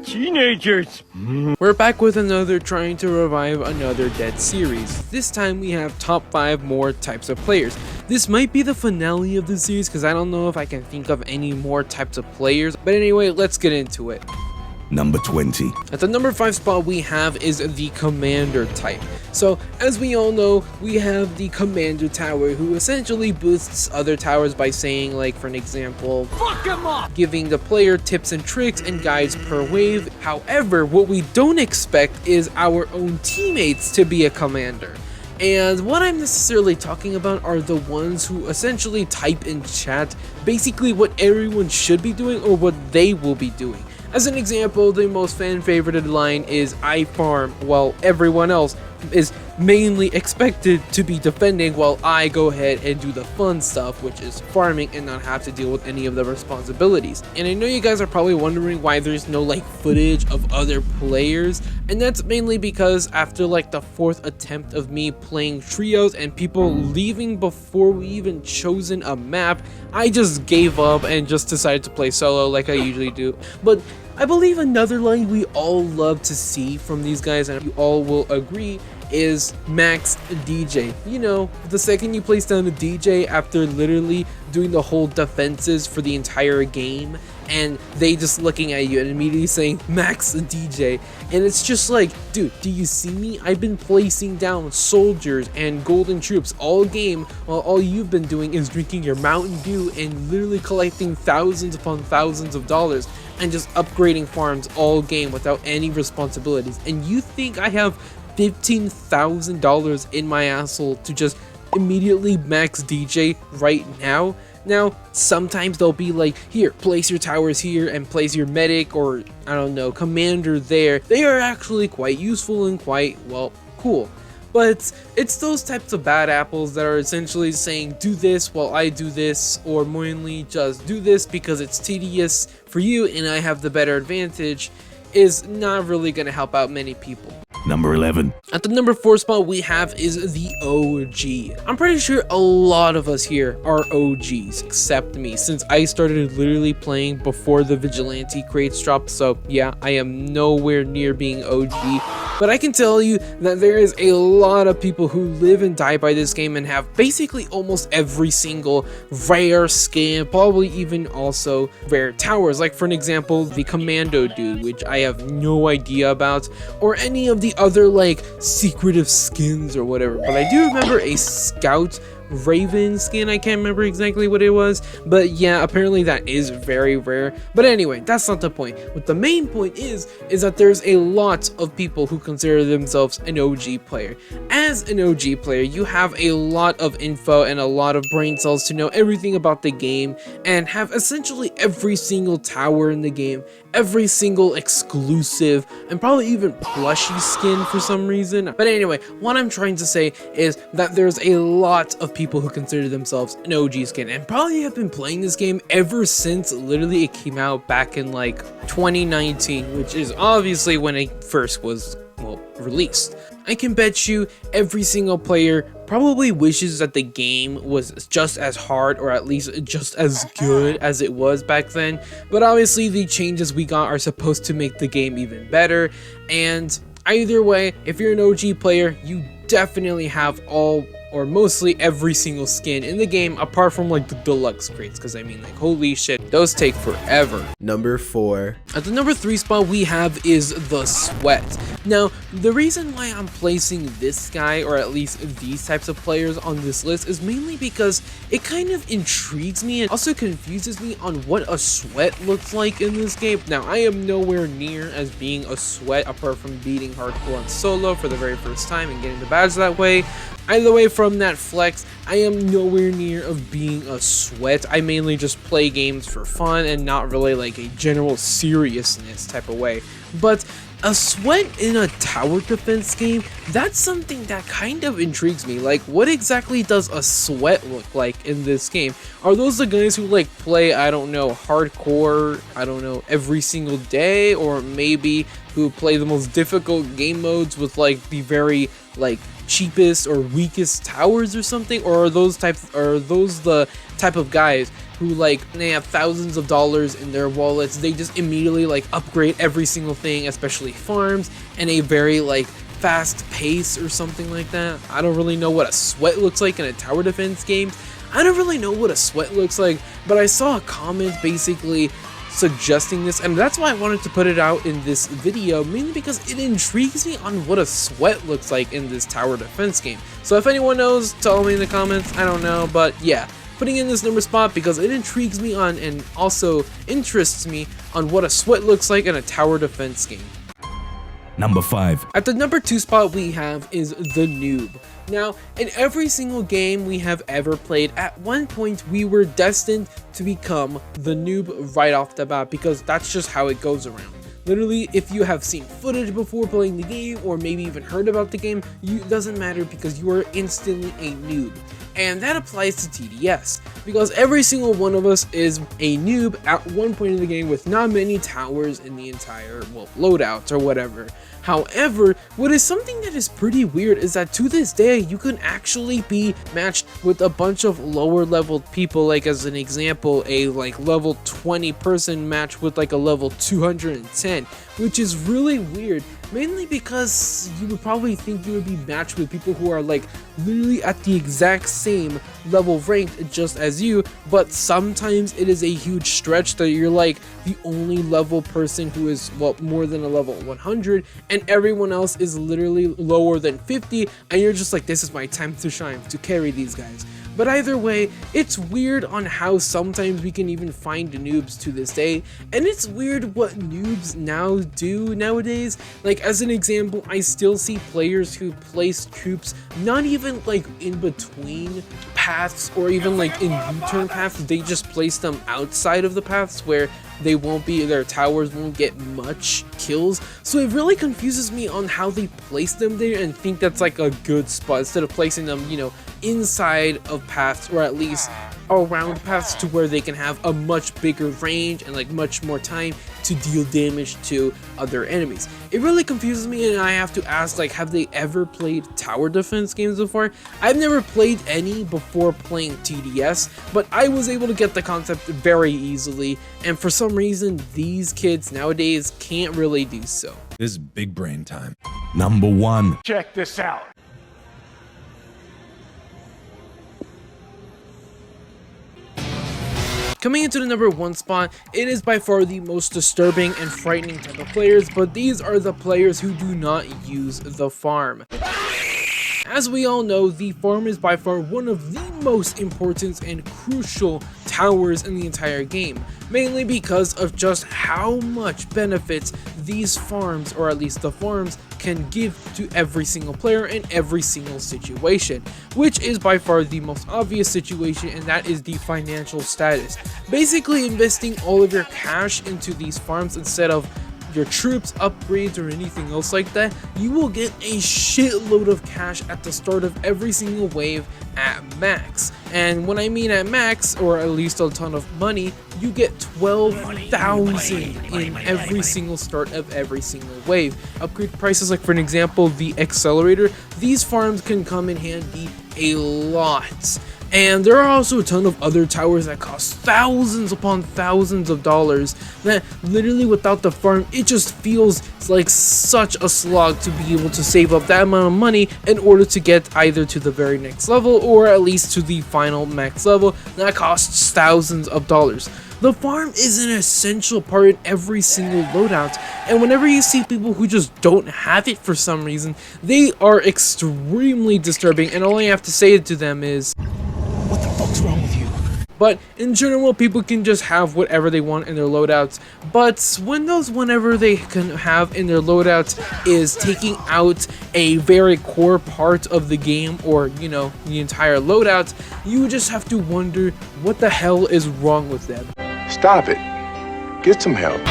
Teenagers! We're back with another trying to revive another dead series. This time we have top 5 more types of players. This might be the finale of the series because I don't know if I can think of any more types of players. But anyway, let's get into it. Number 20. At the number 5 spot we have is the Commander type. So as we all know, we have the Commander Tower who essentially boosts other towers by saying, like for an example, fuck him up, giving the player tips and tricks and guides per wave. However, what we don't expect is our own teammates to be a commander. And what I'm necessarily talking about are the ones who essentially type in chat basically what everyone should be doing or what they will be doing. As an example, the most fan-favorited line is "I farm," while everyone else is mainly expected to be defending while I go ahead and do the fun stuff, which is farming and not have to deal with any of the responsibilities. And I know you guys are probably wondering why there's no like footage of other players, and that's mainly because after like the 4th attempt of me playing trios and people leaving before we even chosen a map, I just gave up and just decided to play solo like I usually do. But I believe another line we all love to see from these guys, and you all will agree, is Max DJ. You know, the second you place down a DJ after literally doing the whole defenses for the entire game, and they just looking at you and immediately saying Max DJ, and it's just like, dude, do you see me? I've been placing down soldiers and golden troops all game while all you've been doing is drinking your Mountain Dew and literally collecting thousands upon thousands of dollars and just upgrading farms all game without any responsibilities. And you think I have $15,000 in my asshole to just immediately max DJ right now? Now, sometimes they'll be like, here, place your towers here and place your medic or, I don't know, commander there. They are actually quite useful and quite, well, cool. But it's those types of bad apples that are essentially saying, do this while I do this, or mainly just do this because it's tedious for you and I have the better advantage, is not really going to help out many people. Number 11. At the number 4 spot we have is the OG. I'm pretty sure a lot of us here are OGs, except me, since I started literally playing before the Vigilante crates dropped, so yeah, I am nowhere near being OG. But I can tell you that there is a lot of people who live and die by this game and have basically almost every single rare skin, probably even also rare towers, like for an example, the Commando dude, which I have no idea about, or any of the other like secretive skins or whatever. But I do remember a Scout Raven skin, I can't remember exactly what it was, but yeah, apparently that is very rare. But anyway, that's not the point. What the main point is that there's a lot of people who consider themselves an OG player. As an OG player, you have a lot of info and a lot of brain cells to know everything about the game and have essentially every single tower in the game, every single exclusive, and probably even plushie skin for some reason. But anyway, what I'm trying to say is that there's a lot of people who consider themselves an OG skin and probably have been playing this game ever since literally it came out back in like 2019, which is obviously when it first was, well, released. I can bet you every single player probably wishes that the game was just as hard or at least just as good as it was back then, but obviously the changes we got are supposed to make the game even better. And either way, if you're an OG player, you definitely have all or mostly every single skin in the game apart from like the deluxe crates, because I mean, like, holy shit, those take forever. Number 4. At the number 3 spot we have is the Sweat. Now, the reason why I'm placing this guy, or at least these types of players on this list, is mainly because it kind of intrigues me and also confuses me on what a Sweat looks like in this game. Now, I am nowhere near as being a Sweat apart from beating hardcore on solo for the very first time and getting the badge that way. Either way, from that flex, I am nowhere near of being a Sweat. I mainly just play games for fun and not really like a general seriousness type of way. But a Sweat in a tower defense game, that's something that kind of intrigues me. Like, what exactly does a Sweat look like in this game? Are those the guys who like play, I don't know, hardcore, I don't know, every single day? Or maybe who play the most difficult game modes with like the very like cheapest or weakest towers or something? Or are those the type of guys who like they have thousands of dollars in their wallets. They just immediately like upgrade every single thing, especially farms, and a very like fast pace or something like that. I don't really know what a sweat looks like in a tower defense game. I don't really know what a sweat looks like, but I saw a comment basically suggesting this, and that's why I wanted to put it out in this video, mainly because it intrigues me on what a sweat looks like in this tower defense game. So if anyone knows, tell me in the comments. I don't know, but yeah, putting in this number spot because it intrigues me on and also interests me on what a sweat looks like in a tower defense game. Number 5. At the number 2 spot we have is the noob. Now, in every single game we have ever played, at one point we were destined to become the noob right off the bat, because that's just how it goes around. Literally, if you have seen footage before playing the game, or maybe even heard about the game, it doesn't matter because you are instantly a noob. And that applies to TDS, because every single one of us is a noob at one point in the game with not many towers in the entire, well, loadouts or whatever. However, what is something that is pretty weird is that to this day, you can actually be matched with a bunch of lower leveled people, like as an example, a like level 20 person match with like a level 210, which is really weird. Mainly because you would probably think you would be matched with people who are like literally at the exact same level ranked just as you, but sometimes it is a huge stretch that you're like the only level person who is, well, more than a level 100, and everyone else is literally lower than 50, and you're just like, this is my time to shine, to carry these guys. But either way, it's weird on how sometimes we can even find noobs to this day, and it's weird what noobs now do nowadays. Like as an example, I still see players who place troops not even like in between paths or even like in U-turn paths. They just place them outside of the paths where they won't be, their towers won't get much kills. So it really confuses me on how they place them there and think that's like a good spot instead of placing them, you know, inside of paths, or at least around paths, to where they can have a much bigger range and like much more time to deal damage to other enemies. It really confuses me, and I have to ask, like, have they ever played tower defense games before? I've never played any before playing TDS, but I was able to get the concept very easily, and for some reason these kids nowadays can't really do so. This is big brain time. Number 1. Check this out. Coming into the number 1 spot, it is by far the most disturbing and frightening type of players, but these are the players who do not use the farm. As we all know, the farm is by far one of the most important and crucial towers in the entire game, mainly because of just how much benefits these farms, or at least the farms, can give to every single player in every single situation, which is by far the most obvious situation, and that is the financial status. Basically investing all of your cash into these farms instead of your troops, upgrades, or anything else like that, you will get a shitload of cash at the start of every single wave at max. And when I mean at max, or at least a ton of money, you get 12,000 in every single start of every single wave. Upgrade prices, like for an example, the accelerator, these farms can come in handy a lot. And there are also a ton of other towers that cost thousands upon thousands of dollars that literally without the farm, it just feels like such a slog to be able to save up that amount of money in order to get either to the very next level or at least to the final max level that costs thousands of dollars. The farm is an essential part in every single loadout, and whenever you see people who just don't have it for some reason, they are extremely disturbing, and all I have to say to them is, what the fuck's wrong with you? But in general, people can just have whatever they want in their loadouts, but whenever they can have in their loadouts is taking out a very core part of the game, or, you know, the entire loadout, you just have to wonder what the hell is wrong with them. Stop it. Get some help.